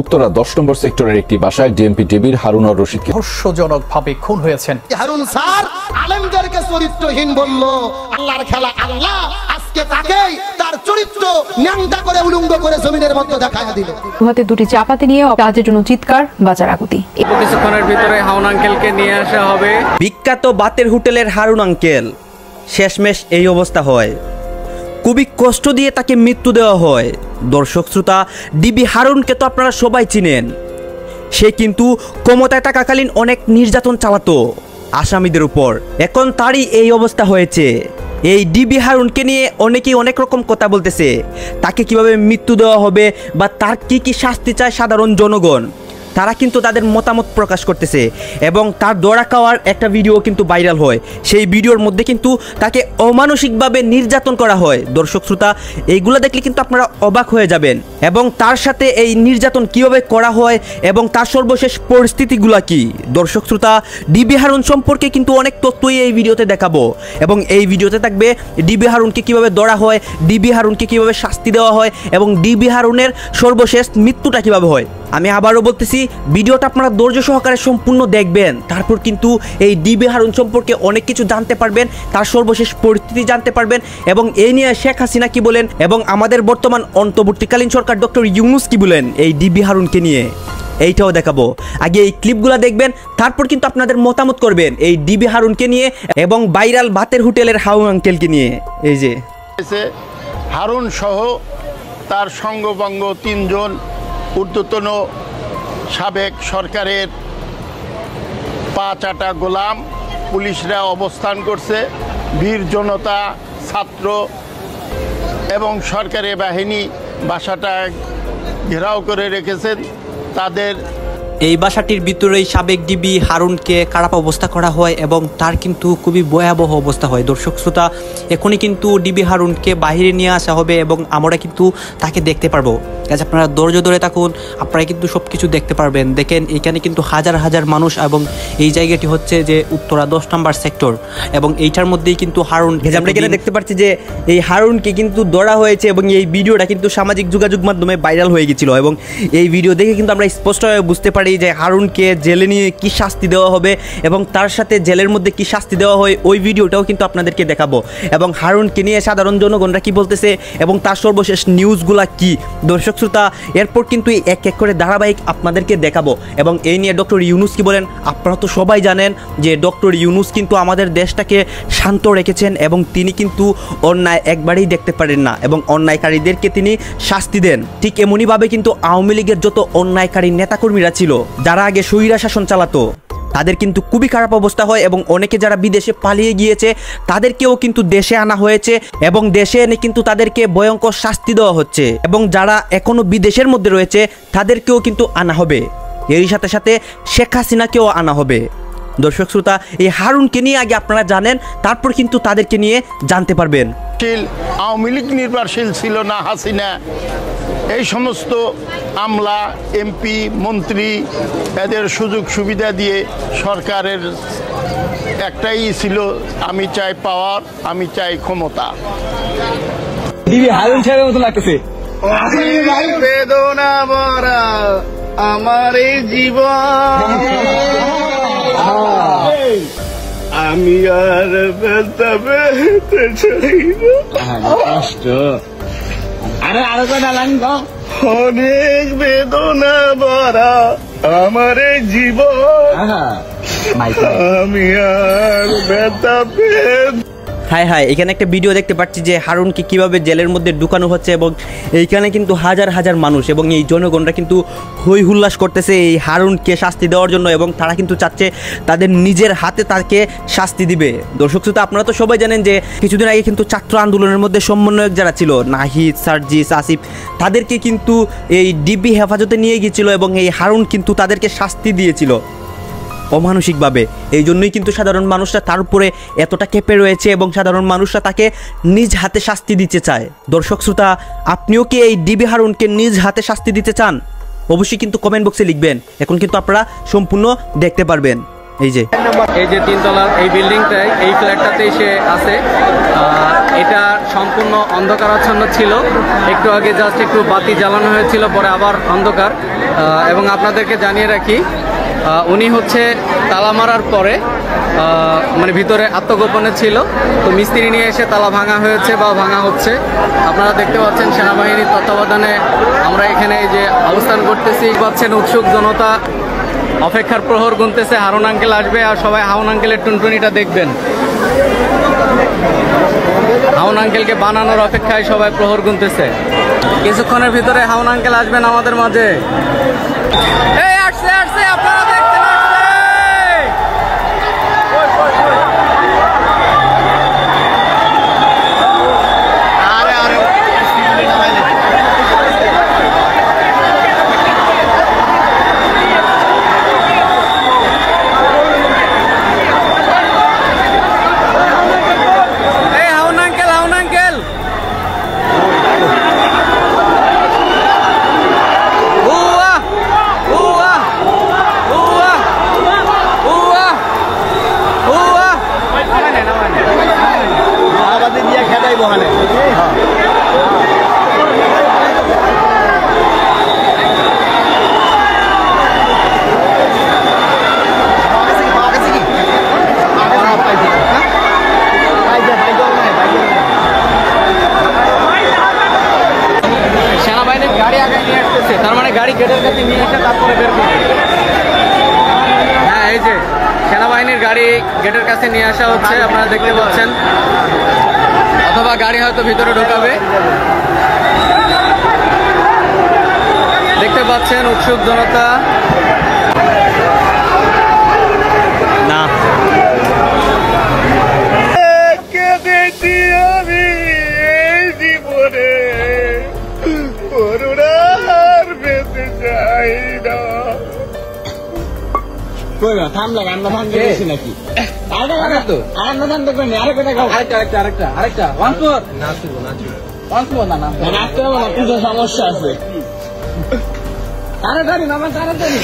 উত্তরা 10 নম্বর সেক্টরের একটি বাসায় ডিএমপি টিভির হারুন আর রশিদকে ধর্ষণজনকভাবে খুন হয়েছেন। হারুন স্যার আলেমদেরকে চরিত্রহীন বলল, আল্লাহর খেলা আল্লাহ আজকে তাকেই তার চরিত্র ন্যাংটা করে উলঙ্গ করে জমিনের মধ্যে দেখায়া দিল। হাতে দুটি চাপাতি নিয়ে কাজের জন্য চিৎকার বাজার আকুতি। কিছুক্ষণের ভিতরে হারুন আঙ্কেলকে নিয়ে আসা হবে। বিখ্যাত বাতের হোটেলের হারুন আঙ্কেল শেষমেশ এই অবস্থা হয়। খুবই কষ্ট দিয়ে তাকে মৃত্যু দেওয়া হয়। দর্শক শ্রোতা, ডিবি হারুনকে তো আপনারা সবাই চিনেন। সে কিন্তু ক্ষমতায় থাকাকালীন অনেক নির্যাতন চালাতো আসামিদের উপর। এখন তারই এই অবস্থা হয়েছে। এই ডিবি হারুনকে নিয়ে অনেকেই অনেক রকম কথা বলতেছে। তাকে কিভাবে মৃত্যু দেওয়া হবে বা তার কি শাস্তি চায় সাধারণ জনগণ, তারা কিন্তু তাদের মতামত প্রকাশ করতেছে। এবং তার দৌড়া খাওয়ার একটা ভিডিও কিন্তু ভাইরাল হয়। সেই ভিডিওর মধ্যে কিন্তু তাকে অমানসিকভাবে নির্যাতন করা হয়। দর্শক শ্রোতা, এইগুলো দেখলে কিন্তু আপনারা অবাক হয়ে যাবেন। এবং তার সাথে এই নির্যাতন কিভাবে করা হয় এবং তার সর্বশেষ পরিস্থিতিগুলা কি। দর্শক শ্রোতা, ডিবি হারুন সম্পর্কে কিন্তু অনেক তথ্যই এই ভিডিওতে দেখাবো। এবং এই ভিডিওতে থাকবে ডিবি হারুনকে কিভাবে ধরা হয়, ডিবি হারুনকে কিভাবে শাস্তি দেওয়া হয় এবং ডিবি হারুনের সর্বশেষ মৃত্যুটা কিভাবে হয়। আমি আবারও বলতেছি, ভিডিওটা আপনারা ধৈর্য সহকারে সম্পূর্ণ দেখবেন। তারপর কিন্তু এই ডিবি হারুন সম্পর্কে অনেক কিছু জানতে পারবেন, তার সর্বশেষ পরিস্থিতি জানতে পারবেন এবং এই নিয়ে শেখ হাসিনা কি বলেন এবং আমাদের বর্তমান অন্তর্বর্তীকালীন সরকার ডক্টর ইউনূস কি বলেন এই ডিবি হারুনকে নিয়ে, এইটাও দেখাবো। আগে এই ক্লিপগুলো দেখবেন, তারপর কিন্তু আপনাদের মতামত করবেন এই ডিবি হারুনকে নিয়ে এবং ভাইরাল বাতের হোটেলের হারুন আঙ্কেলকে নিয়ে। এই যে হারুন সহ তার সঙ্গবঙ্গ 3 জন ঊর্ধ্বতন সাবেক সরকারের পা চাটা গোলাম পুলিশরা অবস্থান করছে। বীর জনতা, ছাত্র এবং সরকারি বাহিনী বাসাটা ঘেরাও করে রেখেছেন। তাদের এই বাসাটির ভিতরেই সাবেক ডিবি হারুনকে খারাপ অবস্থা করা হয় এবং তার কিন্তু খুবই ভয়াবহ অবস্থা হয়। দর্শক শ্রোতা, এখনই কিন্তু ডিবি হারুনকে বাহিরে নিয়ে আসা হবে এবং আমরা কিন্তু তাকে দেখতে পারবো। আজ আপনারা ধৈর্য ধরে থাকুন, আপনারা কিন্তু সব কিছু দেখতে পারবেন। দেখেন, এখানে কিন্তু হাজার হাজার মানুষ এবং এই জায়গাটি হচ্ছে যে উত্তরা 10 নম্বর সেক্টর এবং এইটার মধ্যেই কিন্তু হারুন, আমরা এখানে দেখতে পাচ্ছি যে এই হারুনকে কিন্তু ধরা হয়েছে এবং এই ভিডিওটা কিন্তু সামাজিক যোগাযোগ মাধ্যমে ভাইরাল হয়ে গেছিল। এবং এই ভিডিও দেখে কিন্তু আমরা স্পষ্টভাবে বুঝতে পারি যে হারুনকে জেলে নিয়ে কি শাস্তি দেওয়া হবে এবং তার সাথে জেলের মধ্যে কি শাস্তি দেওয়া হয় ওই ভিডিওটাও কিন্তু আপনাদেরকে দেখাবো। এবং হারুনকে নিয়ে সাধারণ জনগণরা কি বলতেছে এবং তার সর্বশেষ নিউজগুলা কি। দর্শক শ্রোতা, এরপর কিন্তু এক এক করে ধারাবাহিক আপনাদেরকে দেখাবো। এবং এই নিয়ে ডক্টর ইউনূস কি বলেন, আপনারা তো সবাই জানেন যে ডক্টর ইউনূস কিন্তু আমাদের দেশটাকে শান্ত রেখেছেন এবং তিনি কিন্তু অন্যায় একবারেই দেখতে পারেন না এবং অন্যায়কারীদেরকে তিনি শাস্তি দেন। ঠিক এমনইভাবে কিন্তু আওয়ামী লীগের যত অন্যায়কারী নেতাকর্মীরা ছিল, যারা আগে স্বৈরা শাসন চালাতো, তাদের কিন্তু খুবই খারাপ অবস্থা হয় এবং অনেকে যারা বিদেশে পালিয়ে গিয়েছে তাদেরকেও কিন্তু দেশে আনা হয়েছে এবং দেশে এনে কিন্তু তাদেরকে ভয়ঙ্কর শাস্তি দেওয়া হচ্ছে এবং যারা এখনো বিদেশের মধ্যে রয়েছে তাদেরকেও কিন্তু আনা হবে। এরই সাথে সাথে শেখ হাসিনাকেও আনা হবে। দর্শক শ্রোতা, এই হারুনকে নিয়ে আগে আপনারা জানেন, তারপর কিন্তু তাদেরকে নিয়ে জানতে পারবেন। আওয়ামী লীগ নির্ভরশীল ছিল না হাসিনা। এই সমস্ত আমলা, এমপি, মন্ত্রী এদের সুযোগ সুবিধা দিয়ে সরকারের একটাই ছিল, আমি চাই পাওয়ার, আমি চাই ক্ষমতা। হারুন সাহেবের মতো লাগতেছে। বেদনা ভরা আমার এই জীবন, আমি আর ব্যথা পেতে চাই না। কষ্ট আরো অনেক বেদনা ভরা আমার এই জীবন, আমি আর ব্যথা পেতে। হাই হাই, এখানে একটা ভিডিও দেখতে পাচ্ছি যে হারুনকে কিভাবে জেলের মধ্যে ঢুকানো হচ্ছে এবং এইখানে কিন্তু হাজার হাজার মানুষ এবং এই জনগণরা কিন্তু হই হুল্লাস করতেছে এই হারুনকে শাস্তি দেওয়ার জন্য এবং তারা কিন্তু চাচ্ছে তাদের নিজের হাতে তাকে শাস্তি দিবে। দর্শক শ্রোতা, আপনারা তো সবাই জানেন যে কিছুদিন আগে কিন্তু ছাত্র আন্দোলনের মধ্যে সমন্বয়ক যারা ছিল, নাহিদ, সার্জিস, আসিফ, তাদেরকে কিন্তু এই ডিবি হেফাজতে নিয়ে গিয়েছিল এবং এই হারুন কিন্তু তাদেরকে শাস্তি দিয়েছিল অমানসিকভাবে। এই জন্যই কিন্তু সাধারণ মানুষরা তার উপরে এতটা ক্ষেপে রয়েছে এবং সাধারণ মানুষরা তাকে নিজ হাতে শাস্তি দিতে চায়। দর্শক শ্রোতা, আপনিও কি এই ডিবি হারুনকে নিজ হাতে শাস্তি দিতে চান? অবশ্যই কিন্তু কমেন্ট বক্সে লিখবেন। এখন কিন্তু আপনারা সম্পূর্ণ দেখতে পারবেন। এই যে এই যে 3 তলার এই বিল্ডিংটাই, এই ফ্ল্যাটটাতে সে আছে। এটা সম্পূর্ণ অন্ধকারাচ্ছন্ন ছিল, একটু আগে জাস্ট একটু বাতি জ্বালানো হয়েছিল, পরে আবার অন্ধকার। এবং আপনাদেরকে জানিয়ে রাখি, উনি হচ্ছে তালা মারার পরে মানে ভিতরে আত্মগোপনে ছিল, তো মিস্ত্রি নিয়ে এসে তালা ভাঙা হয়েছে বা ভাঙা হচ্ছে। আপনারা দেখতে পাচ্ছেন সেনাবাহিনীর তত্ত্বাবধানে আমরা এখানে এই যে অবস্থান করতেছি, পাচ্ছেন উৎসুক জনতা অপেক্ষার প্রহর গুনতেছে, হারুন আঙ্কেল আসবে আর সবাই হারুন আঙ্কেলের টুনটুনিটা দেখবেন। হারুন আঙ্কেলকে বানানোর অপেক্ষায় সবাই প্রহর গুনতেছে। কিছুক্ষণের ভিতরে হারুন আঙ্কেল আসবেন আমাদের মাঝে। এই আসছে আসছে, আপনারা দেখছেন আসছে। সেনাবাহিনীর গাড়ি আগে নিয়ে আসতেছে, তার মানে গাড়ি গেটের কাছে নিয়ে এসে তারপরে বের করবে। হ্যাঁ, এই যে সেনাবাহিনীর গাড়ি গেটের কাছে নিয়ে আসা হচ্ছে, আপনারা দেখতে পাচ্ছেন। অথবা গাড়ি হয়তো ভিতরে ঢোকাবে। দেখতে পাচ্ছেন উৎসুক জনতা। না সমস্যা আছে। তাড়াতাড়ি মামা, তাড়াতাড়ি।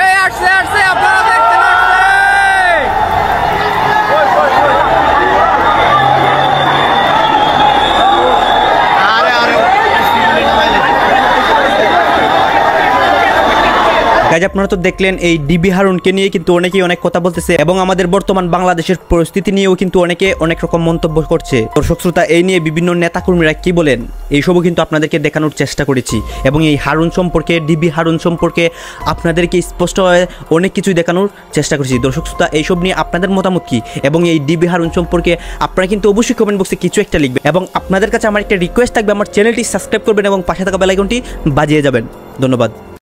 এই আসছে আসছে, আপনারা দেখছেন আসছে। গাইজ আপনারা তো দেখলেন এই ডিবি হারুনকে নিয়ে কিন্তু অনেকেই অনেক কথা বলতেছে এবং আমাদের বর্তমান বাংলাদেশের পরিস্থিতি নিয়েও কিন্তু অনেকে অনেক রকম মন্তব্য করছে। দর্শক শ্রোতা, এই নিয়ে বিভিন্ন নেতাকর্মীরা কি বলেন এইসবও কিন্তু আপনাদেরকে দেখানোর চেষ্টা করেছি এবং এই হারুন সম্পর্কে, ডিবি হারুন সম্পর্কে আপনাদেরকে স্পষ্টভাবে অনেক কিছুই দেখানোর চেষ্টা করেছি। দর্শক শ্রোতা, এইসব নিয়ে আপনাদের মতামত কি এবং এই ডিবি হারুন সম্পর্কে আপনারা কিন্তু অবশ্যই কমেন্ট বক্সে কিছু একটা লিখবেন এবং আপনাদের কাছে আমার একটা রিকোয়েস্ট থাকবে, আমার চ্যানেলটি সাবস্ক্রাইব করবেন এবং পাশে থাকা বেল আইকনটি বাজিয়ে যাবেন। ধন্যবাদ।